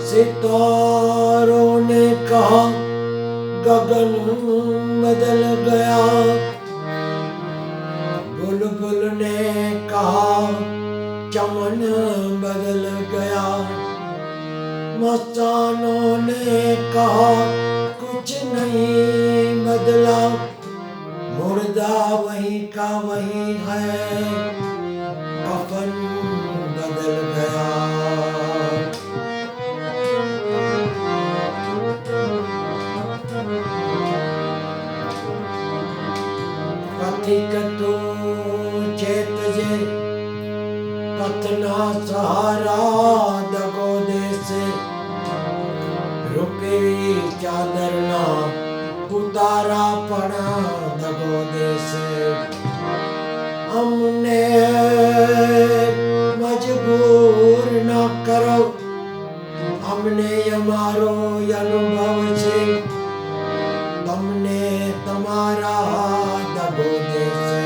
सितारों ने कहा गगन बदल गया, बुलबुल ने कहा चमन बदल गया, मस्तानों ने कहा कुछ नहीं बदला, मुर्दा वही का वही है, कफन बदल गया। पथिक तू चेत जे पतना सहारा दगो देसे, रुपी चादर ना उतारा पड़ा दगो देसे। हमने मजबूर न करो, हमने हमारो अनुभव से, हमने तुम्हारा दगो देसे।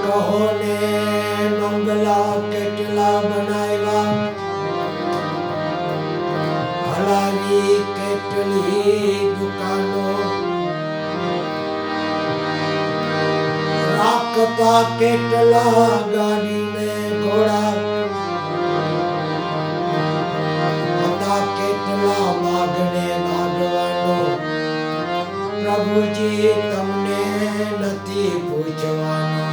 कहो ने मंगला केटला बनाएगा, हलाली केटली दुकानों, राकता केटला गाड़ी में घोड़ा, હતા केटला मागने मागवानो, प्रभु जी तमने नथी पूछवानो।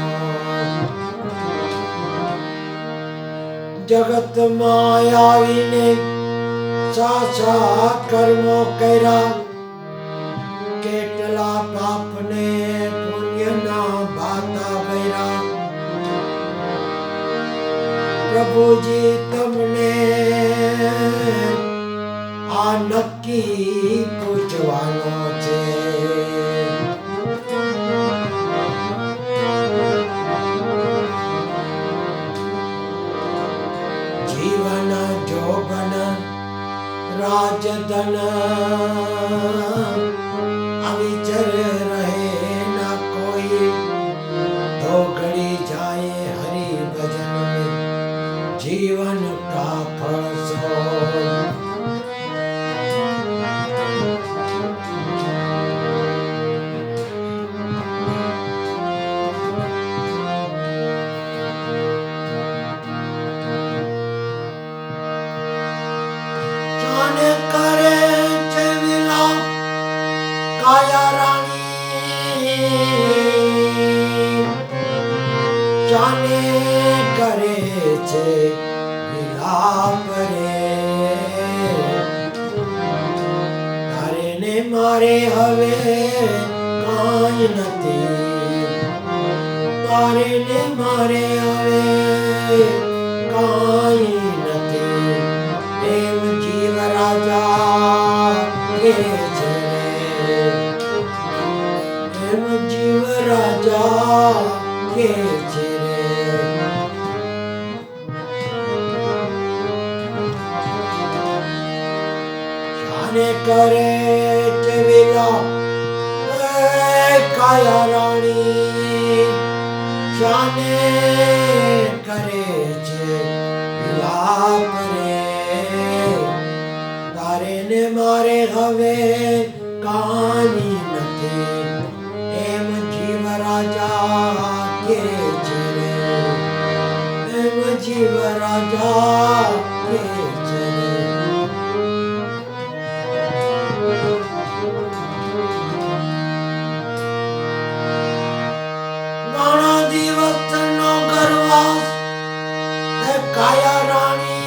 जगत मायावी ने सासा कर्मो कर्या, केटला पाप ने पुण्य ना भाता भैरा, प्रभु जी तमने आ नक्की पूछवानो छे। जीवन जोबन राजधन अविचर रहे न कोई, दो घड़ी जाए हरि भजन में, जीवन का फल सोई। जाने करे चेविला काया रानी, जाने करे छे विलाप रे, तारे ने मारे हवे काई नथी, तारे ने मारे हवे काई नथी, एम जीव राजा के छे, एम जीव राजा के छे। जाने करे चेविला काया रानी, जाने करे छे विलाप रे, तारे ने मारे हवे काई नथी, एम जीव राजा के छे, एम जीव राजा के छे। घणा दिवस नो गरवास काया रानी,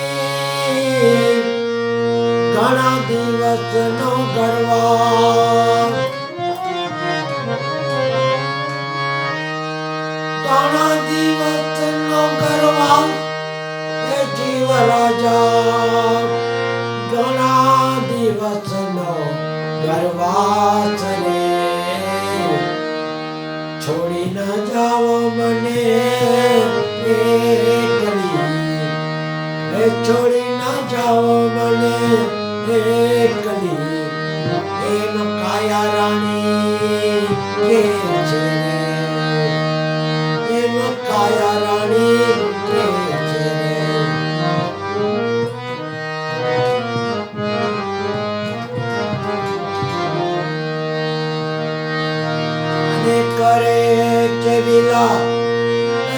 घणा दिवस नो गरवास, घणा दिवस नो गरवास जीव राजा, घणा दिवस नो गरवास रे, छोड़ी न जाओ मने एकली, छोड़ी न जाओ मने एकली, एम काया रानी કે છે એમ કાયા રાણી કે છે અને કરે છે વિલા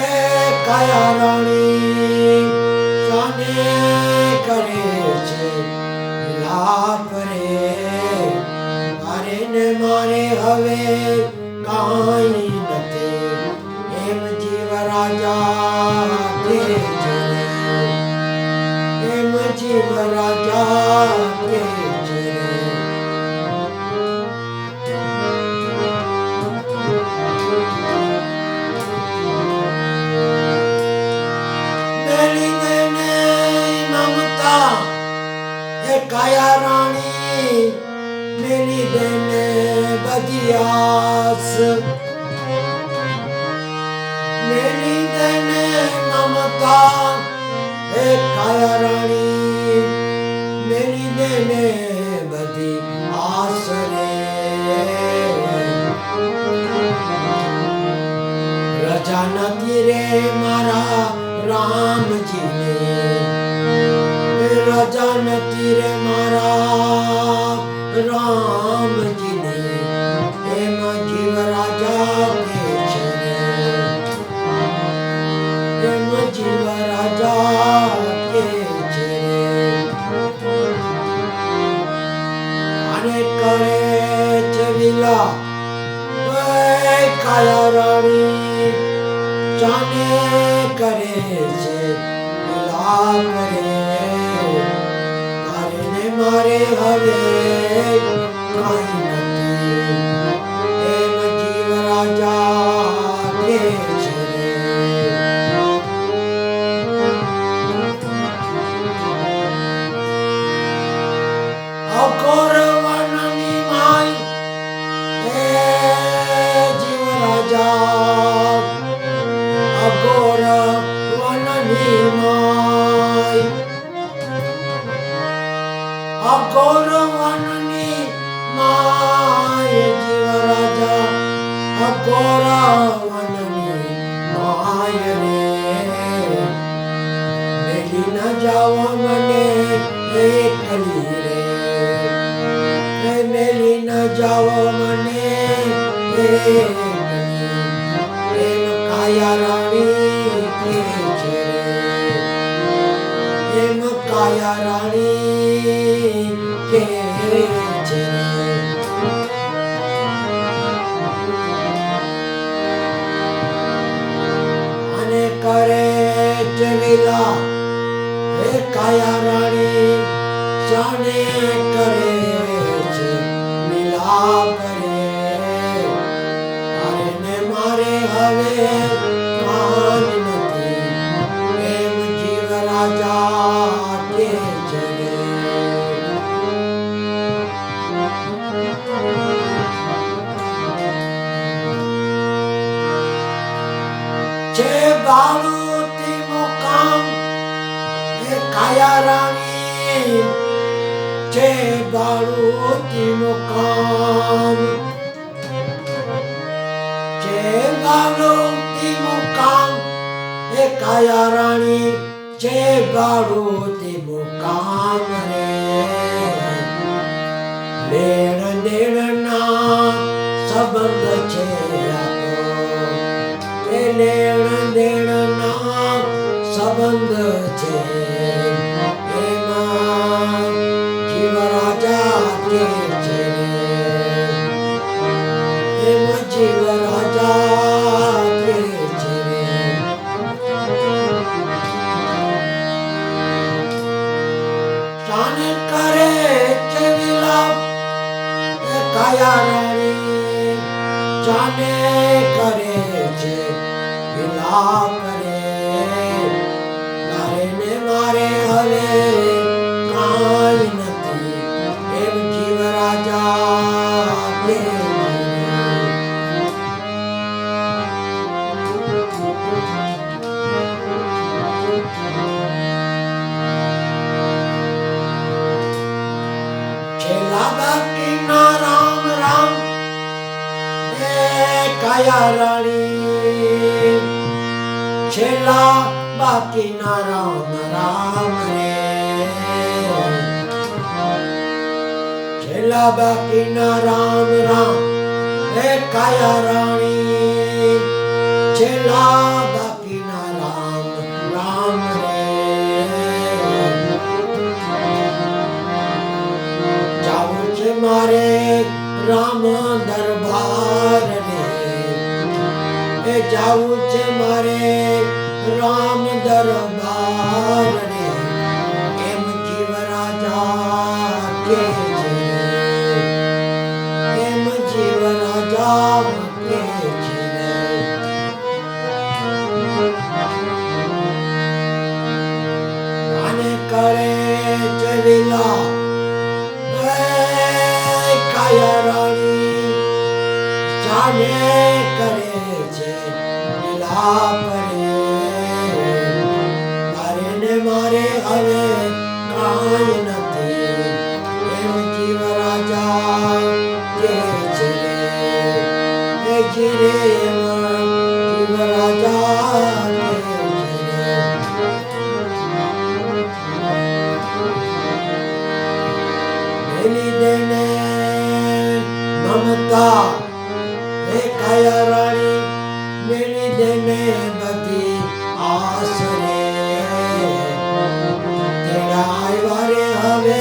એ કાયા રાણી શાને કરે છે વિલાપ રે મારે ને મારે હવે કાંઈ નથી એમ જીવ રાજા કે છે એમ જીવ રાજા કે છે કાયા રાણી મેલી દેને બધી આસ મેલી દેને મમતા એ કાયા રાણી મેલી દેને બધી આસ રે રજા નથી રે મારા રામજીને રાજા નથી રે મારા રામજીને એમ જીવ રાજા કે છે એમ જીવ રાજા કે છે અને કરે છે વિલા કાયા રાણી જાને કરે છે વિલા કરે મારે હવે કાંઈ નથી એમ જીવ રાજા કે છે અઘોર વનની માય એ જીવ રાજા અઘોર વનની માય અઘોર વનની માય જીવ રાજા અઘોર વનની માય રે મેલી ન જાઓ મને એકલી રે મેલી ન જાઓ મને એકલી એમ કાયા રાણી કે છે એમ કાયા રાણી કે છે અને કરે છે વિલા એ કાયા રાણી જાને કરે છે વિલા કરે મારે ને મારે હવે કાંઈ નથી એમ જીવ રાજા કે છે બાળુતી મુકામ એ કાયા રાણી છે બાળુતી મુકામ છે બાળુતી મુકામ એ કાયા રાણી છે બાળુતી મુકામ રે લેણ દેણના સંબંધ છે લેણ દેણના સંબંધ છે એમાં જીવ રાજા કે છે એમ જીવ રાજા કે છે શાને કરે છે વિલાપ એ કાયા રાણી જાને કરે છે વિલાપ રે મારે ને મારે હવે કાંઈ નથી એમ જીવ રાજા કે છેલ્લા બાકીના રામ રામ એ કાયા રાણી છેલ્લા બાકીના રામ રામ રે છેલ્લા બાકીના રામ રામ હે કાયા રાણી છેલ્લા બાકીના રામ રામ રે જાવું છે મારે રામ દરબાર રે એ જાવું છે મારે રામ દરબાર રે એમ જીવ રાજા કે છે એમ જીવ રાજા કે છે આને કરે છે લીલા કાયા રાણી જાને કરે છે લીલા પરે તારે ને મારે હવે કાંઈ નથી એમ જીવ રાજા કે છે એ જીરે એમ જીવ રાજા દેને મમતા હે કાયા રાણી મેલી દેને બધી આસ રે તેરા આવ્યા રે હવે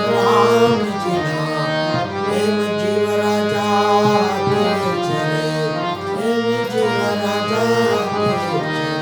રામજીના એમ જીવ રાજા કે છે એમ જીવ રાજા કે છે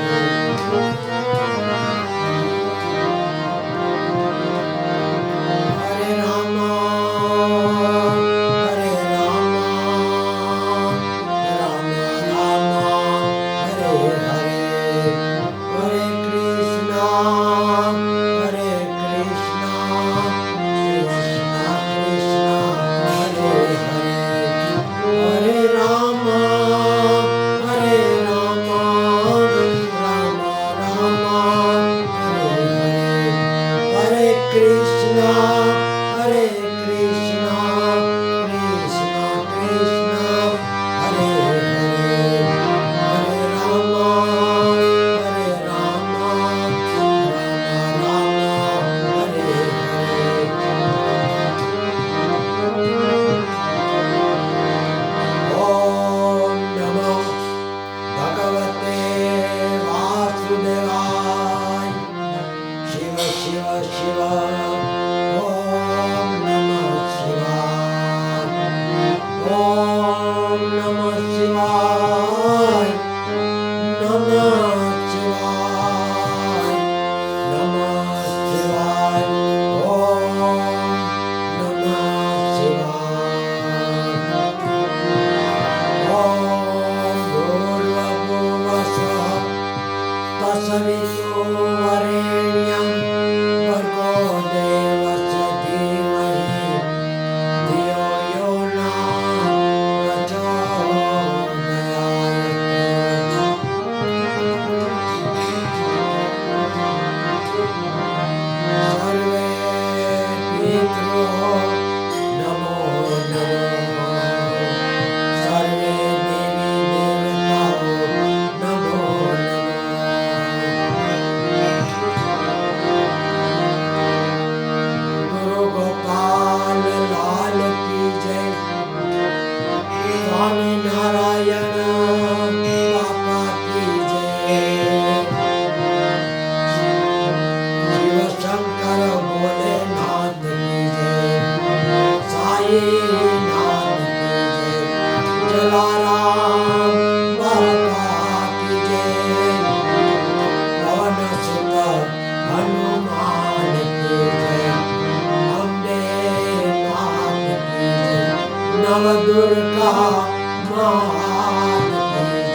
Durga Maa